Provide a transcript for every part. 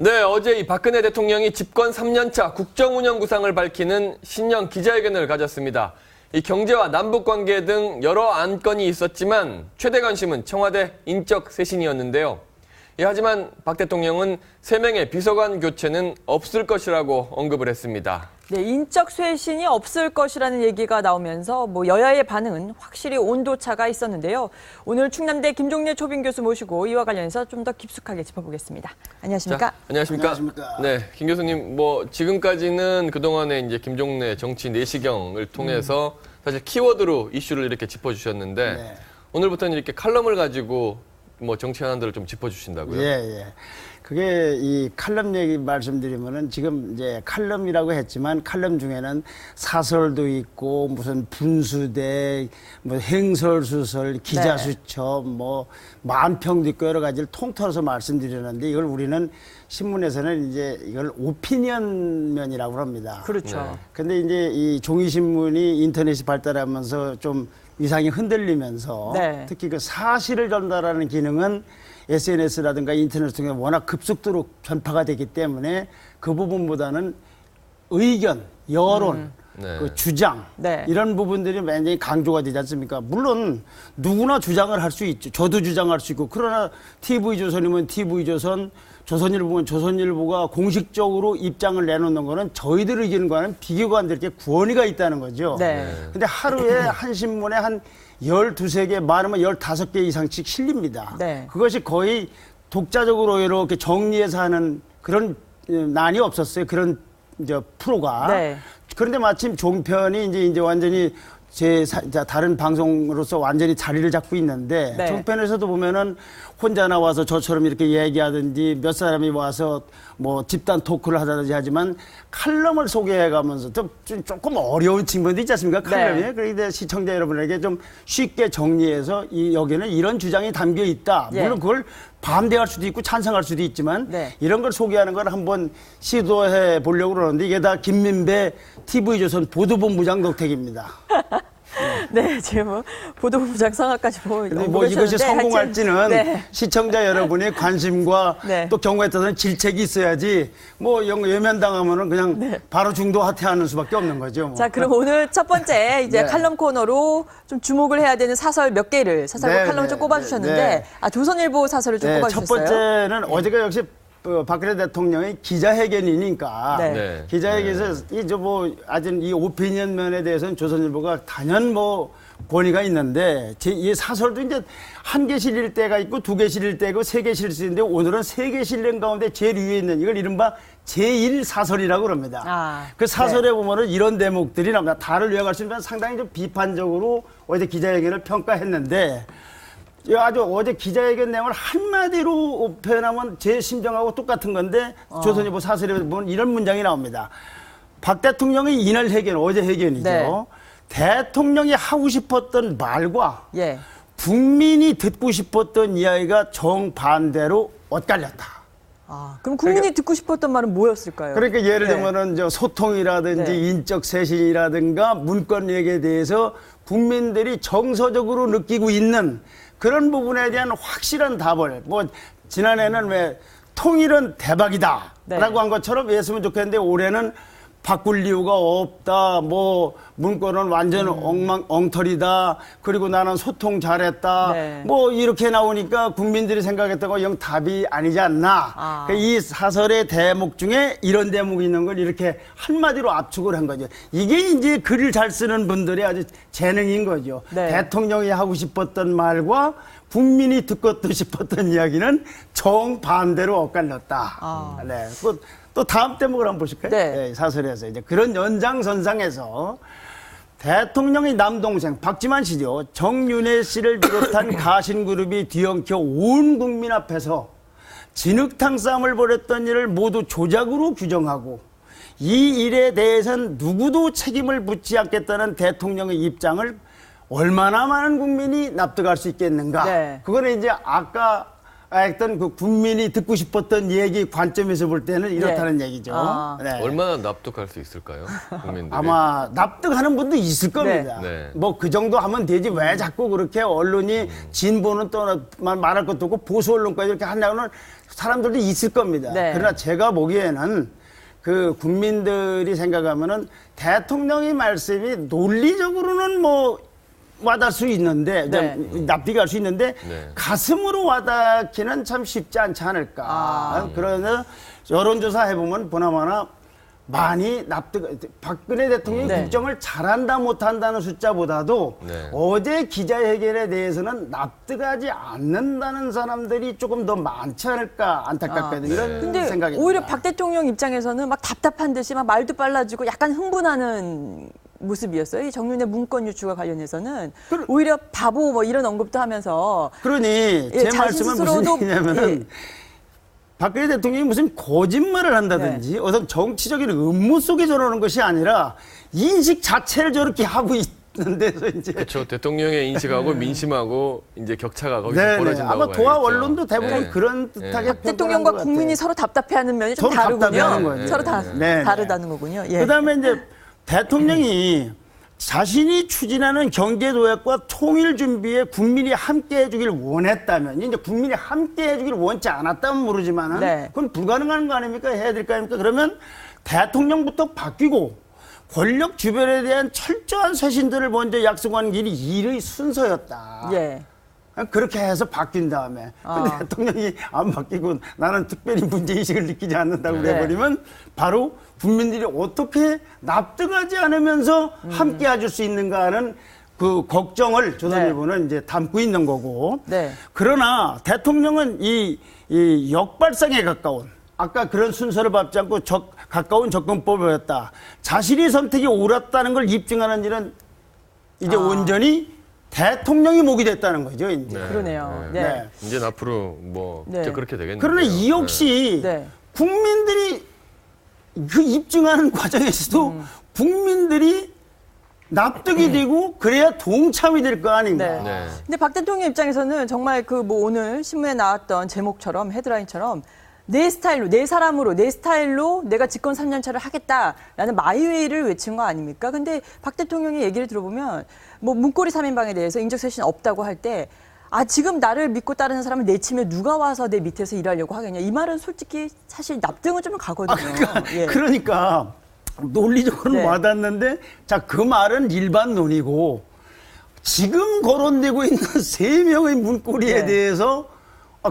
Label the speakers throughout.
Speaker 1: 네, 어제 이 박근혜 대통령이 집권 3년차 국정운영구상을 밝히는 신년 기자회견을 가졌습니다. 이 경제와 남북관계 등 여러 안건이 있었지만 최대 관심은 청와대 인적 쇄신이었는데요. 하지만 박 대통령은 3명의 비서관 교체는 없을 것이라고 언급을 했습니다.
Speaker 2: 네, 인적 쇄신이 없을 것이라는 얘기가 나오면서 여야의 반응은 확실히 온도차가 있었는데요. 오늘 충남대 김종래 초빙 교수 모시고 이와 관련해서 좀 더 깊숙하게 짚어보겠습니다. 안녕하십니까?
Speaker 1: 자, 안녕하십니까? 네, 김 교수님, 지금까지는 그동안에 이제 김종래 정치 내시경을 통해서 사실 키워드로 이슈를 이렇게 짚어주셨는데
Speaker 3: 네.
Speaker 1: 오늘부터는 이렇게 칼럼을 가지고 정치 현안들을 좀 짚어주신다고요?
Speaker 3: 예. 그게 이 칼럼 얘기 말씀드리면은 지금 이제 칼럼이라고 했지만 칼럼 중에는 사설도 있고 무슨 분수대, 행설수설, 기자수첩, 만평도 있고 여러 가지를 통틀어서 말씀드렸는데 이걸 우리는 신문에서는 이제 이걸 오피니언면이라고 합니다.
Speaker 2: 그렇죠.
Speaker 1: 네.
Speaker 3: 근데 이제 이 종이신문이 인터넷이 발달하면서 좀 위상이 흔들리면서
Speaker 2: 네.
Speaker 3: 특히 그 사실을 전달하는 기능은 SNS라든가 인터넷을 통해 워낙 급속도로 전파가 되기 때문에 그 부분보다는 의견, 여론,
Speaker 1: 네.
Speaker 3: 그 주장
Speaker 2: 네.
Speaker 3: 이런 부분들이 굉장히 강조가 되지 않습니까? 물론 누구나 주장을 할 수 있죠. 저도 주장할 수 있고 그러나 TV조선이면 TV조선, 조선일보면 조선일보가 공식적으로 입장을 내놓는 거는 저희들 의견과는 비교가 안 될 게 권위가 있다는 거죠.
Speaker 2: 네.
Speaker 3: 근데 하루에 한 신문에 한 12개, 많으면 15개 이상씩 실립니다.
Speaker 2: 네.
Speaker 3: 그것이 거의 독자적으로 이렇게 정리해서 하는 그런 난이 없었어요. 그런 프로가.
Speaker 2: 네.
Speaker 3: 그런데 마침 종편이 이제 완전히 다른 방송으로서 완전히 자리를 잡고 있는데
Speaker 2: 네.
Speaker 3: 종편에서도 보면은 혼자 나와서 저처럼 이렇게 얘기하든지 몇 사람이 와서 집단 토크를 하든지 하지만 칼럼을 소개해가면서 조금 어려운 측면도 있지 않습니까? 칼럼이.
Speaker 2: 네.
Speaker 3: 그런데 시청자 여러분에게 좀 쉽게 정리해서 여기는 이런 주장이 담겨 있다.
Speaker 2: 예.
Speaker 3: 물론 그걸 반대할 수도 있고 찬성할 수도 있지만
Speaker 2: 네.
Speaker 3: 이런 걸 소개하는 걸 한번 시도해 보려고 그러는데 이게 다 김민배 TV조선 보도본부장 덕택입니다.
Speaker 2: 네, 지금 보도부장 성함까지
Speaker 3: 근데 이것이 성공할지는
Speaker 2: 네.
Speaker 3: 시청자 여러분의 관심과
Speaker 2: 네.
Speaker 3: 또 경우에 따라서는 질책이 있어야지 외면당하면은 그냥 바로 중도 하퇴하는 수밖에 없는 거죠.
Speaker 2: 자, 그럼 오늘 첫 번째 이제
Speaker 3: 네.
Speaker 2: 칼럼 코너로 좀 주목을 해야 되는 사설 몇 개를 사설과
Speaker 3: 네,
Speaker 2: 칼럼을 좀 꼽아주셨는데
Speaker 3: 네.
Speaker 2: 조선일보 사설을 좀 꼽아주셨어요.
Speaker 3: 첫 번째는 어제가 역시 박근혜 대통령의 기자회견이니까
Speaker 2: 네.
Speaker 3: 기자회견에서 아직 이 오피니언 면에 대해서는 조선일보가 단연 권위가 있는데 이 사설도 이제 1개 실릴 때가 있고 2개 실릴 때고 3개 실릴 수 있는데 오늘은 3개 실린 가운데 제일 위에 있는 이걸 이른바 제1사설이라고 그럽니다. 그 사설에 보면은 이런 대목들이 나옵니다. 다를 요약할 수 있는 상당히 좀 비판적으로 어제 기자회견을 평가했는데 아주 어제 기자회견 내용을 한마디로 표현하면 제 심정하고 똑같은 건데 조선일보 사설에 보면 이런 문장이 나옵니다. 박 대통령이 이날 어제 회견이죠.
Speaker 2: 네.
Speaker 3: 대통령이 하고 싶었던 말과
Speaker 2: 예.
Speaker 3: 국민이 듣고 싶었던 이야기가 정반대로 엇갈렸다.
Speaker 2: 그럼 국민이 듣고 싶었던 말은 뭐였을까요?
Speaker 3: 그러니까 예를 들면은 소통이라든지
Speaker 2: 네.
Speaker 3: 인적 쇄신이라든가 문건 얘기에 대해서 국민들이 정서적으로 느끼고 있는 그런 부분에 대한 확실한 답을 지난해는 왜 통일은 대박이다 라고 한 것처럼 했으면 좋겠는데 올해는 바꿀 이유가 없다. 문건은 완전 엉터리다. 그리고 나는 소통 잘했다.
Speaker 2: 네.
Speaker 3: 이렇게 나오니까 국민들이 생각했던 거 영 답이 아니지 않나. 그러니까 이 사설의 대목 중에 이런 대목이 있는 걸 이렇게 한마디로 압축을 한 거죠. 이게 이제 글을 잘 쓰는 분들의 아주 재능인 거죠.
Speaker 2: 네.
Speaker 3: 대통령이 하고 싶었던 말과 국민이 듣고 싶었던 이야기는 정반대로 엇갈렸다. 네. 또 다음 대목을 한번 보실까요?
Speaker 2: 네.
Speaker 3: 사설에서 이제 그런 연장선상에서 대통령의 남동생 박지만 씨죠. 정윤회 씨를 비롯한 가신그룹이 뒤엉켜 온 국민 앞에서 진흙탕 싸움을 벌였던 일을 모두 조작으로 규정하고 이 일에 대해서는 누구도 책임을 묻지 않겠다는 대통령의 입장을 얼마나 많은 국민이 납득할 수 있겠는가.
Speaker 2: 네.
Speaker 3: 그거는 이제 아까 했던 그 국민이 듣고 싶었던 얘기 관점에서 볼 때는 이렇다는
Speaker 2: 네.
Speaker 3: 얘기죠.
Speaker 2: 아.
Speaker 3: 네.
Speaker 1: 얼마나 납득할 수 있을까요? 국민들이.
Speaker 3: 아마 납득하는 분도 있을 겁니다.
Speaker 1: 네.
Speaker 3: 뭐 그 정도 하면 되지 왜 자꾸 그렇게 언론이 진보는 또 말할 것도 없고 보수 언론까지 이렇게 하려는 사람들도 있을 겁니다.
Speaker 2: 네.
Speaker 3: 그러나 제가 보기에는 그 국민들이 생각하면은 대통령의 말씀이 논리적으로는 뭐 와닿을 수 있는데
Speaker 2: 네.
Speaker 3: 납득할 수 있는데
Speaker 1: 네.
Speaker 3: 가슴으로 와닿기는 참 쉽지 않지 않을까. 그러나 여론조사 해보면 보나마나 많이 박근혜 대통령이
Speaker 2: 네.
Speaker 3: 국정을 잘한다 못한다는 숫자보다도
Speaker 1: 네.
Speaker 3: 어제 기자회견에 대해서는 납득하지 않는다는 사람들이 조금 더 많지 않을까 안타깝거든요. 이런
Speaker 2: 근데
Speaker 3: 생각입니다.
Speaker 2: 오히려 박 대통령 입장에서는 막 답답한 듯이 막 말도 빨라지고 약간 흥분하는 모습이었어요. 이 정윤의 문건 유출과 관련해서는 오히려 바보 뭐 이런 언급도 하면서
Speaker 3: 그러니 제
Speaker 2: 자신
Speaker 3: 말씀은 무슨
Speaker 2: 스스로도
Speaker 3: 얘기냐면은 박근혜 대통령이 무슨 거짓말을 한다든지 어떤 정치적인 음모 속에 저러는 것이 아니라 인식 자체를 저렇게 하고 있는 데서 이제
Speaker 1: 그렇죠. 대통령의 인식하고 민심하고 이제 격차가 거기서
Speaker 3: 네네.
Speaker 1: 벌어진다고
Speaker 3: 아마 도하
Speaker 1: 봐야겠죠.
Speaker 3: 언론도 대부분
Speaker 1: 네.
Speaker 3: 그런 듯하게
Speaker 2: 박 대통령과 국민이 서로 답답해하는 면이 좀
Speaker 3: 서로 답답해하는
Speaker 2: 다르군요.
Speaker 3: 거죠.
Speaker 2: 서로 다
Speaker 3: 네.
Speaker 2: 다르다는 거군요. 예.
Speaker 3: 그다음에 이제 대통령이 자신이 추진하는 경제 도약과 통일 준비에 국민이 함께 해주길 원했다면 이제 국민이 함께 해주길 원치 않았다면 모르지만은
Speaker 2: 네.
Speaker 3: 그건 불가능한 거 아닙니까? 해야 될 거 아닙니까? 그러면 대통령부터 바뀌고 권력 주변에 대한 철저한 쇄신들을 먼저 약속하는 길이 일의 순서였다.
Speaker 2: 예.
Speaker 3: 그렇게 해서 바뀐 다음에 근데 대통령이 안 바뀌고 나는 특별히 문제의식을 느끼지 않는다고
Speaker 2: 네.
Speaker 3: 해버리면 바로 국민들이 어떻게 납득하지 않으면서 함께 해줄 수 있는가 하는 그 걱정을 조선일보는 이제 담고 있는 거고
Speaker 2: 네.
Speaker 3: 그러나 대통령은 이 역발상에 가까운 아까 그런 순서를 밟지 않고 가까운 접근법이었다. 자신의 선택이 옳았다는 걸 입증하는 일은 이제 온전히 대통령이 목이 됐다는 거죠. 이제.
Speaker 2: 그러네요.
Speaker 1: 네.
Speaker 2: 네.
Speaker 1: 이제 앞으로 뭐
Speaker 2: 네.
Speaker 1: 이제 그렇게 되겠네요.
Speaker 3: 그러나 이 역시
Speaker 2: 네.
Speaker 3: 국민들이 그 입증하는 과정에서도 국민들이 납득이 되고 그래야 동참이 될 거 아닌가.
Speaker 2: 네.
Speaker 1: 네.
Speaker 2: 근데 박 대통령 입장에서는 정말 그 뭐 오늘 신문에 나왔던 제목처럼 헤드라인처럼 내 스타일로, 내 사람으로, 내 스타일로 내가 집권 3년차를 하겠다라는 마이웨이를 외친 거 아닙니까? 근데 박 대통령의 얘기를 들어보면 뭐 문고리 3인방에 대해서 인적쇄신 없다고 할 때 지금 나를 믿고 따르는 사람을 내치면 누가 와서 내 밑에서 일하려고 하겠냐. 이 말은 솔직히 사실 납득은 좀 가거든요. 예.
Speaker 3: 그러니까 논리적으로는
Speaker 2: 네.
Speaker 3: 와닿는데 자, 그 말은 일반 논이고 지금 거론되고 있는 3명의 문고리에
Speaker 2: 네.
Speaker 3: 대해서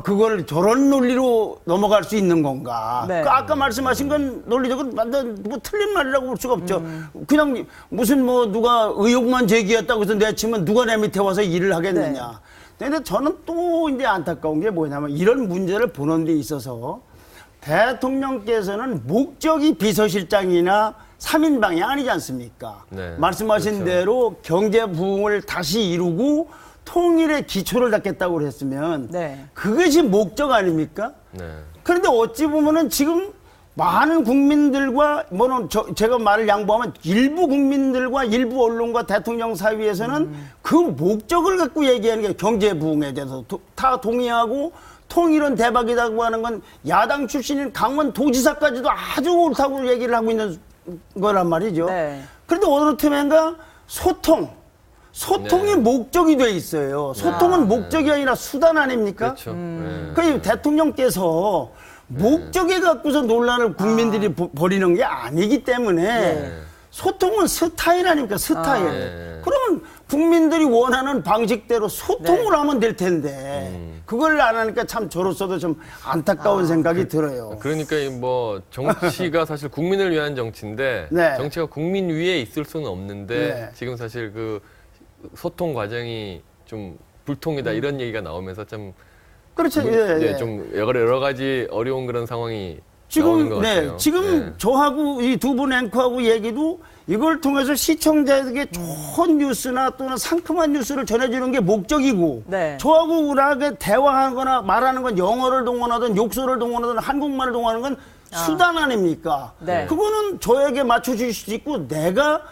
Speaker 3: 그걸 저런 논리로 넘어갈 수 있는 건가?
Speaker 2: 네.
Speaker 3: 아까 말씀하신 건 논리적으로 완전 뭐 틀린 말이라고 볼 수가 없죠. 그냥 무슨 뭐 누가 의혹만 제기했다고 해서 내치면 누가 내 밑에 와서 일을 하겠느냐. 근데 저는 또 이제 안타까운 게 뭐냐면 이런 문제를 보는 데 있어서 대통령께서는 목적이 비서실장이나 3인방이 아니지 않습니까?
Speaker 1: 네.
Speaker 3: 말씀하신
Speaker 1: 그렇죠.
Speaker 3: 대로 경제 부흥을 다시 이루고 통일의 기초를 닦겠다고 했으면
Speaker 2: 네.
Speaker 3: 그것이 목적 아닙니까?
Speaker 1: 네.
Speaker 3: 그런데 어찌 보면은 지금 많은 국민들과 제가 말을 양보하면 일부 국민들과 일부 언론과 대통령 사이에서는 그 목적을 갖고 얘기하는 게 경제 부흥에 대해서 다 동의하고 통일은 대박이라고 하는 건 야당 출신인 강원도지사까지도 아주 옳다고 얘기를 하고 있는 거란 말이죠.
Speaker 2: 네.
Speaker 3: 그런데 어느 틈엔가 소통이
Speaker 1: 네.
Speaker 3: 목적이 돼 있어요. 소통은 목적이 아니라 수단 아닙니까?
Speaker 1: 그렇죠. 네.
Speaker 3: 그 대통령께서 목적에 갖고서 논란을 국민들이 벌이는 게 아니기 때문에 소통은 스타일 아닙니까? 스타일.
Speaker 1: 네.
Speaker 3: 그러면 국민들이 원하는 방식대로 소통을 하면 될 텐데 그걸 안 하니까 참 저로서도 좀 안타까운 생각이 들어요.
Speaker 1: 그러니까 뭐 정치가 사실 국민을 위한 정치인데
Speaker 3: 네.
Speaker 1: 정치가 국민 위에 있을 수는 없는데
Speaker 3: 네.
Speaker 1: 지금 사실 그 소통 과정이 좀 불통이다 이런 얘기가 나오면서 좀
Speaker 3: 그렇죠.
Speaker 1: 좀 여러 가지 어려운 그런 상황이 나오는 것
Speaker 3: 지금
Speaker 1: 같아요.
Speaker 3: 지금 저하고 이 두 분 앵커하고 얘기도 이걸 통해서 시청자에게 좋은 뉴스나 또는 상큼한 뉴스를 전해주는 게 목적이고
Speaker 2: 네.
Speaker 3: 저하고 우리하게 대화하거나 말하는 건 영어를 동원하든 욕설을 동원하든 한국말을 동원하는 건 수단 아닙니까?
Speaker 2: 네.
Speaker 3: 그거는 저에게 맞춰줄 수 있고 내가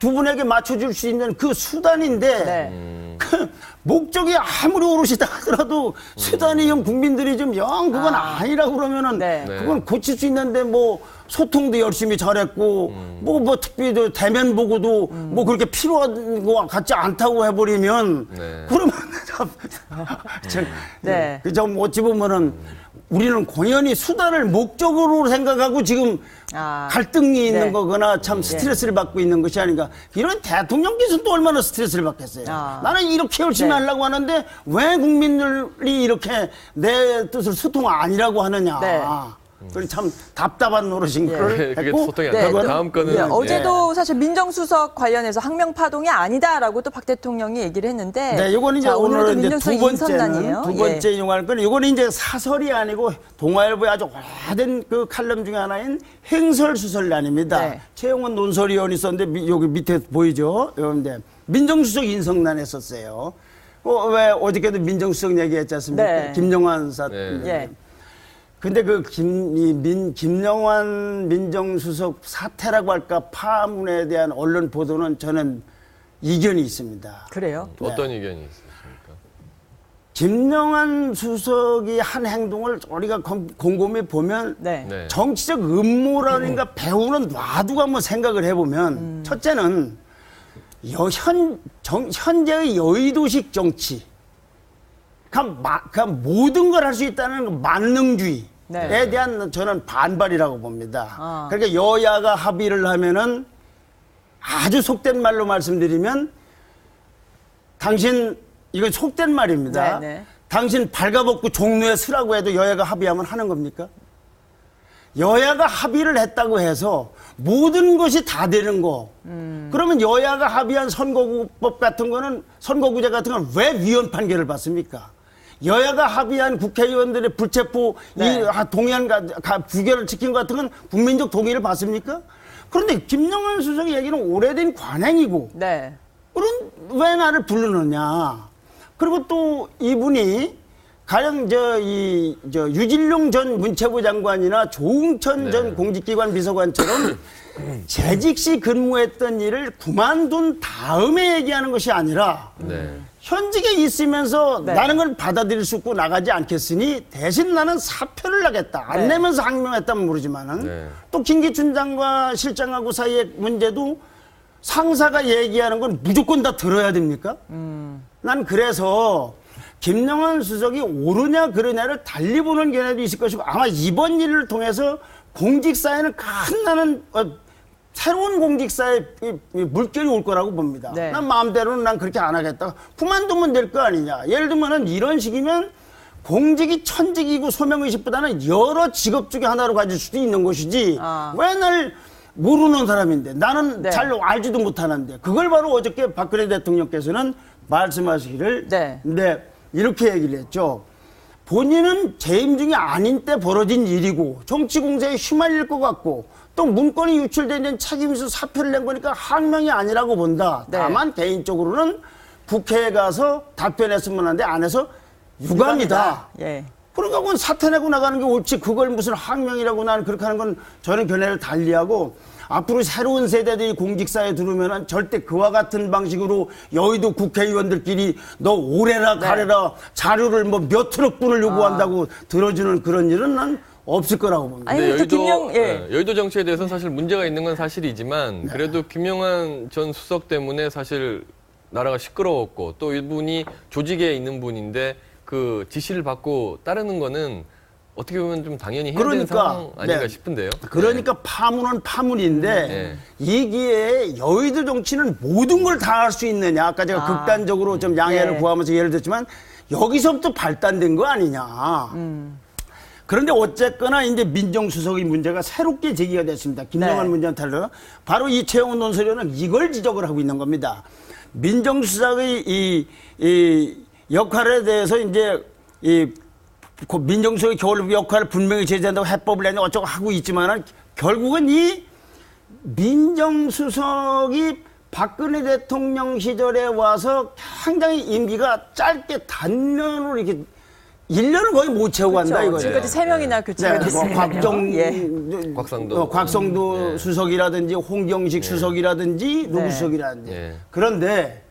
Speaker 3: 두 분에게 맞춰줄 수 있는 그 수단인데
Speaker 2: 네.
Speaker 3: 그 목적이 아무리 오롯이다 하더라도 수단이 형 국민들이 좀 영 그건 아니라고 그러면은
Speaker 2: 네.
Speaker 3: 그건 고칠 수 있는데 뭐 소통도 열심히 잘했고 뭐 특별히 대면 보고도 뭐 그렇게 필요한 거 같지 않다고 해버리면
Speaker 1: 네.
Speaker 3: 그러면
Speaker 2: 네.
Speaker 3: 좀 어찌 보면은 우리는 공연히 수단을 목적으로 생각하고 지금 갈등이 있는
Speaker 2: 네.
Speaker 3: 거거나 참 스트레스를 받고 있는 것이 아닌가. 이런 대통령께서는 또 얼마나 스트레스를 받겠어요. 나는 이렇게 열심히
Speaker 2: 네.
Speaker 3: 하려고 하는데 왜 국민들이 이렇게 내 뜻을 소통 아니라고 하느냐.
Speaker 2: 네.
Speaker 3: 그건 참 답답한 노릇인 걸
Speaker 1: 그게
Speaker 3: 했고
Speaker 1: 소통이 안
Speaker 2: 네,
Speaker 1: 되고
Speaker 2: 또-
Speaker 1: 다음 거는
Speaker 2: 네, 어제도 사실 민정수석 관련해서 항명파동이 아니다라고 또 박 대통령이 얘기를 했는데
Speaker 3: 네, 이거는 이제
Speaker 2: 자, 오늘도
Speaker 3: 오늘은 이제
Speaker 2: 민정수석
Speaker 3: 두 번째는
Speaker 2: 인선단이에요.
Speaker 3: 두 번째 이용할 건 이거는 이제 사설이 아니고 동아일보의 아주 오래된 그 칼럼 중에 하나인 행설수설란입니다.
Speaker 2: 네.
Speaker 3: 최영원 논설위원이 썼는데 여기 밑에 보이죠? 여러분들 민정수석 인선단에 썼어요. 왜 어저께도 민정수석 얘기했지 않습니까?
Speaker 2: 네.
Speaker 3: 김영환 사.
Speaker 1: 네.
Speaker 2: 예.
Speaker 3: 근데 그 김영환 민정수석 사태라고 할까 파문에 대한 언론 보도는 저는 이견이 있습니다.
Speaker 2: 그래요?
Speaker 1: 어떤 의견이 있으십니까?
Speaker 3: 김영환 수석이 한 행동을 우리가 곰곰이 보면
Speaker 2: 네.
Speaker 1: 네.
Speaker 3: 정치적 음모라든가 배후는 놔두고 한번 생각을 해보면 첫째는 현재의 여의도식 정치 그러니까 모든 걸 할 수 있다는 만능주의에
Speaker 2: 네.
Speaker 3: 대한 저는 반발이라고 봅니다.
Speaker 2: 아.
Speaker 3: 그러니까 여야가 합의를 하면은 아주 속된 말로 말씀드리면 당신 이건 속된 말입니다.
Speaker 2: 네, 네.
Speaker 3: 당신 발가벗고 종로에 서라고 해도 여야가 합의하면 하는 겁니까? 여야가 합의를 했다고 해서 모든 것이 다 되는 거. 그러면 여야가 합의한 선거구법 같은 거는 선거구제 같은 건 왜 위헌 판결을 받습니까? 여야가 합의한 국회의원들의 불체포
Speaker 2: 네.
Speaker 3: 동의안 부결을 지킨 것 같은 건 국민적 동의를 받습니까? 그런데 김영환 수석의 얘기는 오래된 관행이고
Speaker 2: 네.
Speaker 3: 그럼 왜 나를 부르느냐? 그리고 또 이분이 가령 유진룡 전 문체부 장관이나 조응천 전 공직기관 비서관처럼 재직 시 근무했던 일을 그만둔 다음에 얘기하는 것이 아니라
Speaker 1: 네.
Speaker 3: 현직에 있으면서
Speaker 2: 네.
Speaker 3: 나는 걸 받아들일 수 없고 나가지 않겠으니 대신 나는 사표를 하겠다. 안
Speaker 2: 네.
Speaker 3: 내면서 항명했다면 모르지만은
Speaker 1: 네.
Speaker 3: 또 김기춘장과 실장하고 사이의 문제도 상사가 얘기하는 건 무조건 다 들어야 됩니까? 난 그래서 김영환 수석이 옳으냐 그르냐를 달리 보는 견해도 있을 것이고 아마 이번 일을 통해서 공직사에는 큰 나는 새로운 공직사에 물결이 올 거라고 봅니다.
Speaker 2: 네.
Speaker 3: 난 마음대로는 난 그렇게 안 하겠다. 그만두면 될 거 아니냐. 예를 들면은 이런 식이면 공직이 천직이고 소명의식보다는 여러 직업 중에 하나로 가질 수도 있는 것이지. 왜 날 모르는 사람인데 나는
Speaker 2: 네.
Speaker 3: 잘 알지도 못하는데 그걸 바로 어저께 박근혜 대통령께서는 말씀하시기를
Speaker 2: 네.
Speaker 3: 이렇게 얘기를 했죠. 본인은 재임 중이 아닌 때 벌어진 일이고 정치 공세에 휘말릴 것 같고 또 문건이 유출된 책임있어 사표를 낸 거니까 항명이 아니라고 본다.
Speaker 2: 네.
Speaker 3: 다만 개인적으로는 국회에 가서 답변했으면 하는데 안 해서 유감이다.
Speaker 2: 예.
Speaker 3: 그러니까 그건 사퇴 내고 나가는 게 옳지. 그걸 무슨 항명이라고 나는 그렇게 하는 건 저는 견해를 달리하고 앞으로 새로운 세대들이 공직사에 들어오면 절대 그와 같은 방식으로 여의도 국회의원들끼리 너 오래라 가래라 자료를 뭐 몇 트럭 분을 요구한다고 들어주는 그런 일은 난 없을 거라고 봅니다.
Speaker 2: 아니, 또
Speaker 1: 여의도 정치에 대해서는 사실 문제가 있는 건 사실이지만 그래도 김영환 전 수석 때문에 사실 나라가 시끄러웠고 또 이분이 조직에 있는 분인데 그 지시를 받고 따르는 거는 어떻게 보면 좀 당연히 해야 되는 상황 아닌가 싶은데요.
Speaker 3: 그러니까 파문은 파문인데 이기에 여의도 정치는 모든 걸 다 할 수 있느냐. 아까 제가 극단적으로 좀 양해를 구하면서 예를 들었지만 여기서부터 발단된 거 아니냐. 그런데 어쨌거나 이제 민정수석의 문제가 새롭게 제기가 됐습니다. 김영환 문제는 달라요. 바로 이 최영원 논설위원은 이걸 지적을 하고 있는 겁니다. 민정수석의 이 역할에 대해서 이제 민정수석의 겨울 역할을 분명히 제재한다고 해법을 내는 어쩌고 하고 있지만은 결국은 이 민정수석이 박근혜 대통령 시절에 와서 굉장히 임기가 짧게 단면으로 이렇게 1년을 거의 못 채우고 간다 이거예요.
Speaker 2: 지금까지 3명이나 교체가 됐습니다.
Speaker 3: 곽성도 수석이라든지 홍경식 수석이라든지 노 수석이라든지. 그런데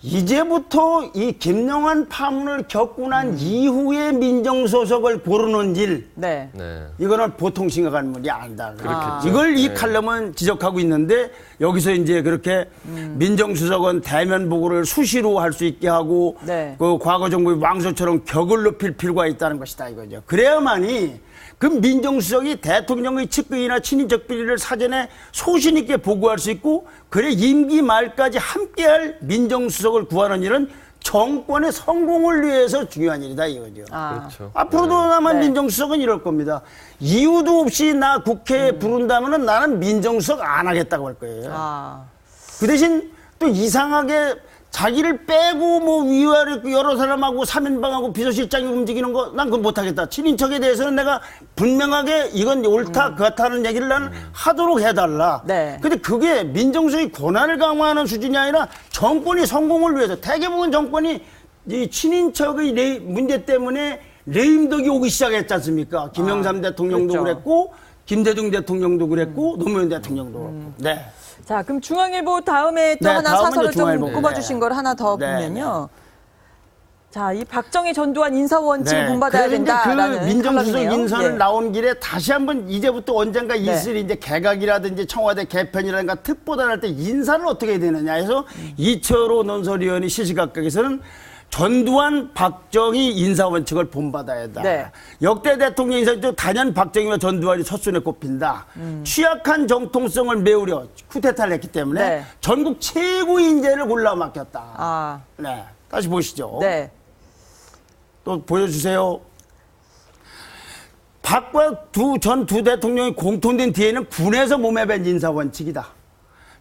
Speaker 3: 이제부터 이 김영환 파문을 겪고 난 이후에 민정수석을 고르는 일,
Speaker 2: 네.
Speaker 1: 네.
Speaker 3: 이거는 보통 심각한 문제 아니다.
Speaker 1: 그렇겠죠.
Speaker 3: 이걸 이
Speaker 1: 네.
Speaker 3: 칼럼은 지적하고 있는데 여기서 이제 그렇게 민정수석은 대면 보고를 수시로 할 수 있게 하고
Speaker 2: 네.
Speaker 3: 그 과거 정부의 왕소처럼 격을 높일 필요가 있다는 것이다 이거죠. 그래야만이 그 민정수석이 대통령의 측근이나 친인척 비리를 사전에 소신 있게 보고할 수 있고 그래 임기 말까지 함께할 민정수석을 구하는 일은 정권의 성공을 위해서 중요한 일이다 이거죠.
Speaker 1: 그렇죠.
Speaker 3: 앞으로도 아마
Speaker 2: 네.
Speaker 3: 민정수석은 이럴 겁니다. 이유도 없이 나 국회에 부른다면 나는 민정수석 안 하겠다고 할 거예요. 그 대신 또 이상하게 자기를 빼고 뭐 위아래 여러 사람하고 3인방하고 비서실장이 움직이는 거 난 그건 못하겠다. 친인척에 대해서는 내가 분명하게 이건 옳다 그렇다는 얘기를 나는 하도록 해달라.
Speaker 2: 네.
Speaker 3: 근데 그게 민정수석이 권한을 강화하는 수준이 아니라 정권이 성공을 위해서 대개보면 정권이 이 친인척의 문제 때문에 레임덕이 오기 시작했지 않습니까? 김영삼 대통령도
Speaker 2: 그렇죠.
Speaker 3: 그랬고 김대중 대통령도 그랬고 노무현 대통령도 그랬고. 네.
Speaker 2: 자, 그럼 중앙일보 다음에 또
Speaker 3: 네,
Speaker 2: 하나
Speaker 3: 다음은
Speaker 2: 사설을
Speaker 3: 이제
Speaker 2: 좀
Speaker 3: 중앙일보.
Speaker 2: 꼽아주신 걸 하나 더
Speaker 3: 네,
Speaker 2: 보면요. 자, 이 박정희 전두환 인사 원칙을
Speaker 3: 네.
Speaker 2: 본받아야
Speaker 3: 그래서 이제
Speaker 2: 된다라는
Speaker 3: 그 민정수석
Speaker 2: 칼럼이네요.
Speaker 3: 인선을
Speaker 2: 예.
Speaker 3: 나온 길에 다시 한번 이제부터 언젠가 있을 이제 개각이라든지 청와대 개편이라든가 특보단 할 때 인사를 어떻게 해야 되느냐 해서 이철호 논설위원이 시시각각에서는 전두환, 박정희 인사 원칙을 본받아야 한다.
Speaker 2: 네.
Speaker 3: 역대 대통령 인사도 단연 박정희와 전두환이 첫순에 꼽힌다. 취약한 정통성을 메우려 쿠데타를 했기 때문에
Speaker 2: 네.
Speaker 3: 전국 최고 인재를 골라 맡겼다. 네, 다시 보시죠.
Speaker 2: 네.
Speaker 3: 또 보여주세요. 박과 전 두 대통령이 공통된 뒤에는 군에서 몸에 밴 인사 원칙이다.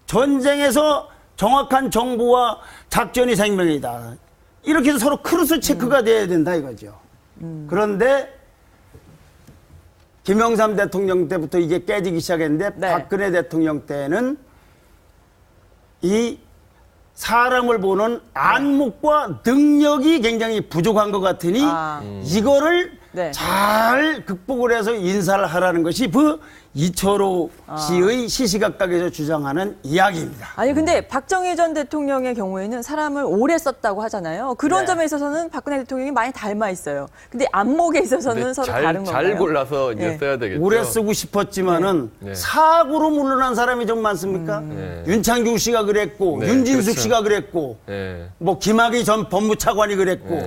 Speaker 3: 전쟁에서 정확한 정보와 작전이 생명이다. 이렇게 해서 서로 크로스 체크가 돼야 된다 이거죠. 그런데 김영삼 대통령 때부터 이게 깨지기 시작했는데
Speaker 2: 네.
Speaker 3: 박근혜 대통령 때는 이 사람을 보는 안목과 능력이 굉장히 부족한 것 같으니 이거를
Speaker 2: 네.
Speaker 3: 잘 극복을 해서 인사를 하라는 것이 그 이철호 씨의 시시각각에서 주장하는 이야기입니다.
Speaker 2: 아니 근데 박정희 전 대통령의 경우에는 사람을 오래 썼다고 하잖아요. 그런
Speaker 3: 네.
Speaker 2: 점에 있어서는 박근혜 대통령이 많이 닮아 있어요. 근데 안목에 있어서는 서로 다른 건가요?
Speaker 1: 잘 골라서 이제
Speaker 2: 네.
Speaker 1: 써야 되겠죠.
Speaker 3: 오래 쓰고 싶었지만은
Speaker 1: 네.
Speaker 3: 사고로 물러난 사람이 좀 많습니까?
Speaker 1: 네.
Speaker 3: 윤창중 씨가 그랬고
Speaker 1: 네,
Speaker 3: 윤진숙
Speaker 1: 그렇죠.
Speaker 3: 씨가 그랬고
Speaker 1: 네.
Speaker 3: 뭐 김학의 전 법무차관이 그랬고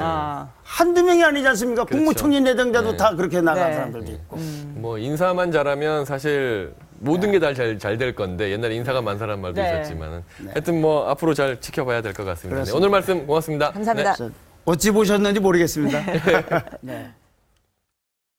Speaker 3: 한두 명이 아니지 않습니까?
Speaker 1: 그렇죠.
Speaker 3: 국무총리 내정자도
Speaker 1: 네.
Speaker 3: 다 그렇게 나간
Speaker 2: 네.
Speaker 3: 사람들도 있고.
Speaker 1: 뭐 인사만 잘하면 사실 모든 게 다 잘 될 건데 옛날에 인사가 많사란 말도
Speaker 2: 네.
Speaker 1: 있었지만은 하여튼 뭐 앞으로 잘 지켜봐야 될 것 같습니다. 네,
Speaker 3: 그렇습니다.
Speaker 1: 오늘 말씀 고맙습니다.
Speaker 2: 감사합니다.
Speaker 1: 네.
Speaker 3: 어찌 보셨는지 모르겠습니다. 네.